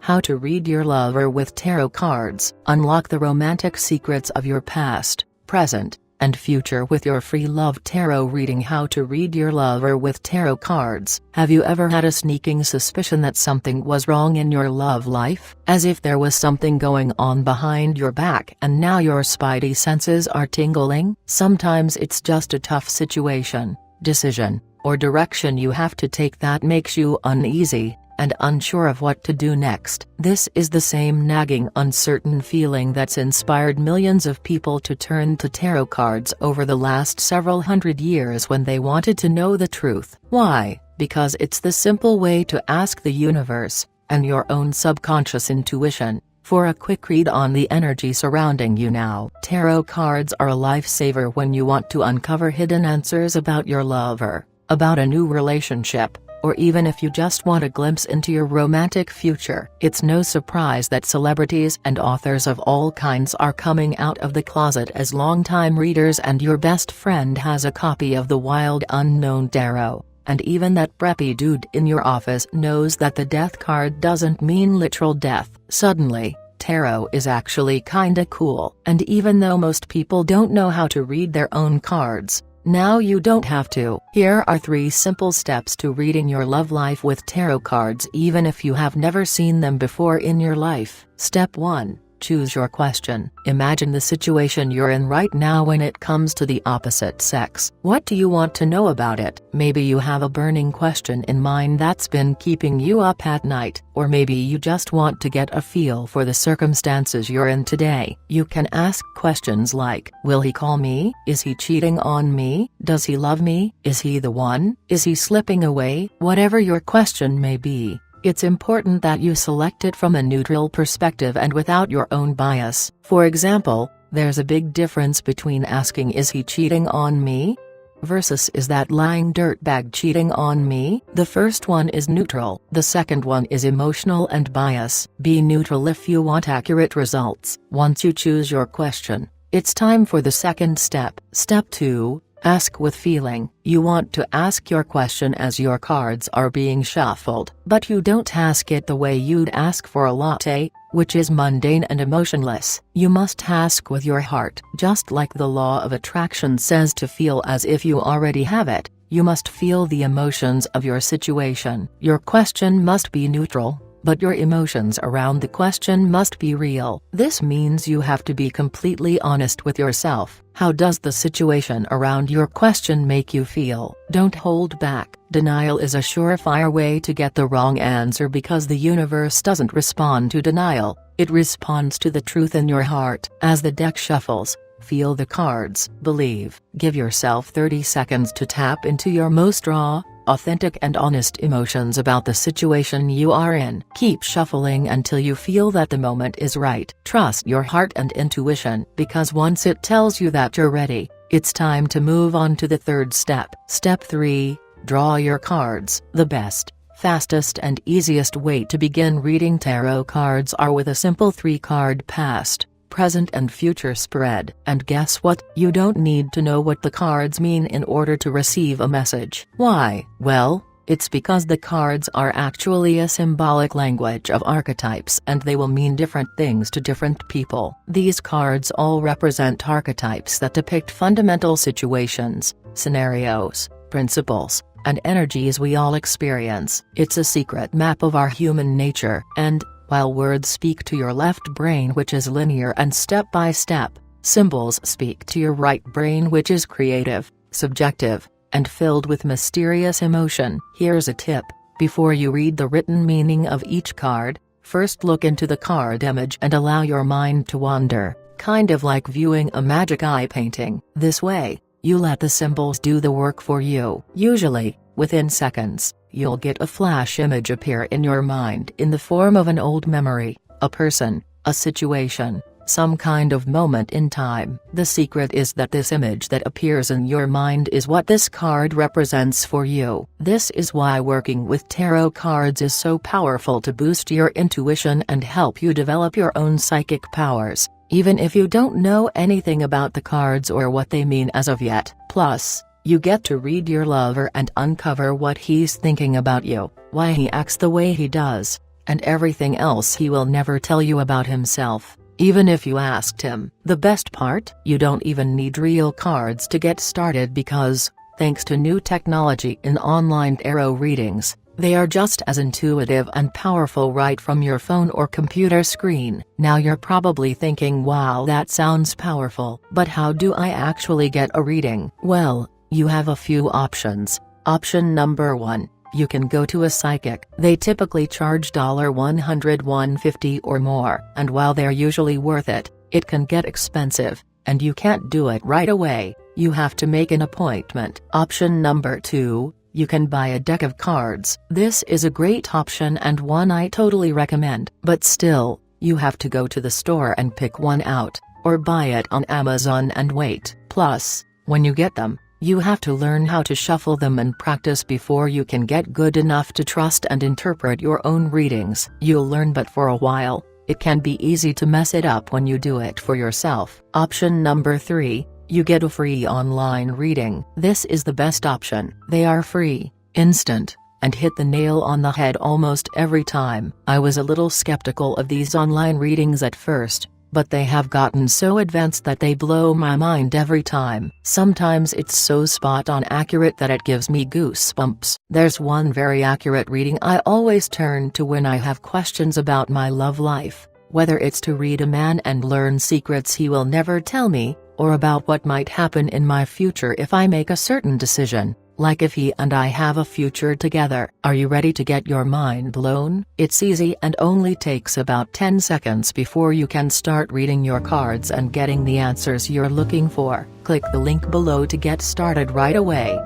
How to read your lover with tarot cards. Unlock the romantic secrets of your past, present, and future with your free love tarot reading. How to read your lover with tarot cards. Have you ever had a sneaking suspicion that something was wrong in your love life? As if there was something going on behind your back and now your spidey senses are tingling? Sometimes it's just a tough situation, decision, or direction you have to take that makes you uneasy and unsure of what to do next. This is the same nagging, uncertain feeling that's inspired millions of people to turn to tarot cards over the last several hundred years when they wanted to know the truth. Why? Because it's the simple way to ask the universe, and your own subconscious intuition, for a quick read on the energy surrounding you now. Tarot cards are a lifesaver when you want to uncover hidden answers about your lover, about a new relationship, or even if you just want a glimpse into your romantic future. It's no surprise that celebrities and authors of all kinds are coming out of the closet as longtime readers, and your best friend has a copy of the Wild Unknown Tarot, and even that preppy dude in your office knows that the death card doesn't mean literal death. Suddenly, tarot is actually kinda cool. And even though most people don't know how to read their own cards, now you don't have to. Here are 3 simple steps to reading your love life with tarot cards even if you have never seen them before in your life. Step 1. Choose your question. Imagine the situation you're in right now when it comes to the opposite sex. What do you want to know about it? Maybe you have a burning question in mind that's been keeping you up at night, or maybe you just want to get a feel for the circumstances you're in today. You can ask questions like, will he call me? Is he cheating on me? Does he love me? Is he the one? Is he slipping away? Whatever your question may be, it's important that you select it from a neutral perspective and without your own bias. For example, there's a big difference between asking is he cheating on me? Versus is that lying dirtbag cheating on me? The first one is neutral, the second one is emotional and bias. Be neutral if you want accurate results. Once you choose your question, it's time for the second step. Step 2. Ask with feeling. You want to ask your question as your cards are being shuffled, but you don't ask it the way you'd ask for a latte, which is mundane and emotionless. You must ask with your heart. Just like the law of attraction says to feel as if you already have it, you must feel the emotions of your situation. Your question must be neutral, but your emotions around the question must be real. This means you have to be completely honest with yourself. How does the situation around your question make you feel? Don't hold back. Denial is a surefire way to get the wrong answer because the universe doesn't respond to denial, it responds to the truth in your heart. As the deck shuffles, feel the cards. Believe. Give yourself 30 seconds to tap into your most raw, authentic and honest emotions about the situation you are in. Keep shuffling until you feel that the moment is right. Trust your heart and intuition, because once it tells you that you're ready, it's time to move on to the third step. Step 3. Draw your cards. The best, fastest and easiest way to begin reading tarot cards are with a simple 3-card past, present and future spread. And guess what? You don't need to know what the cards mean in order to receive a message. Why? Well, it's because the cards are actually a symbolic language of archetypes and they will mean different things to different people. These cards all represent archetypes that depict fundamental situations, scenarios, principles, and energies we all experience. It's a secret map of our human nature, and while words speak to your left brain, which is linear and step-by-step, symbols speak to your right brain, which is creative, subjective, and filled with mysterious emotion. Here's a tip. Before you read the written meaning of each card, first look into the card image and allow your mind to wander, kind of like viewing a magic eye painting. This way, you let the symbols do the work for you. Usually, within seconds, you'll get a flash image appear in your mind in the form of an old memory, a person, a situation, some kind of moment in time. The secret is that this image that appears in your mind is what this card represents for you. This is why working with tarot cards is so powerful to boost your intuition and help you develop your own psychic powers, even if you don't know anything about the cards or what they mean as of yet. Plus, you get to read your lover and uncover what he's thinking about you, why he acts the way he does, and everything else he will never tell you about himself, even if you asked him. The best part? You don't even need real cards to get started because, thanks to new technology in online tarot readings, they are just as intuitive and powerful right from your phone or computer screen. Now you're probably thinking, wow, that sounds powerful. But how do I actually get a reading? Well, you have a few options. Option number 1. You can go to a psychic. They typically charge $100, $150 or more, and while they're usually worth it, it can get expensive, and you can't do it right away. You have to make an appointment. Option number 2. You can buy a deck of cards. This is a great option and one I totally recommend. But still, you have to go to the store and pick one out, or buy it on Amazon and wait. Plus, when you get them, you have to learn how to shuffle them and practice before you can get good enough to trust and interpret your own readings. You'll learn, but for a while, it can be easy to mess it up when you do it for yourself. Option number 3. You get a free online reading. This is the best option. They are free, instant, and hit the nail on the head almost every time. I was a little skeptical of these online readings at first, but they have gotten so advanced that they blow my mind every time. Sometimes it's so spot-on accurate that it gives me goosebumps. There's one very accurate reading I always turn to when I have questions about my love life, whether it's to read a man and learn secrets he will never tell me, or about what might happen in my future if I make a certain decision, like if he and I have a future together. Are you ready to get your mind blown? It's easy and only takes about 10 seconds before you can start reading your cards and getting the answers you're looking for. Click the link below to get started right away.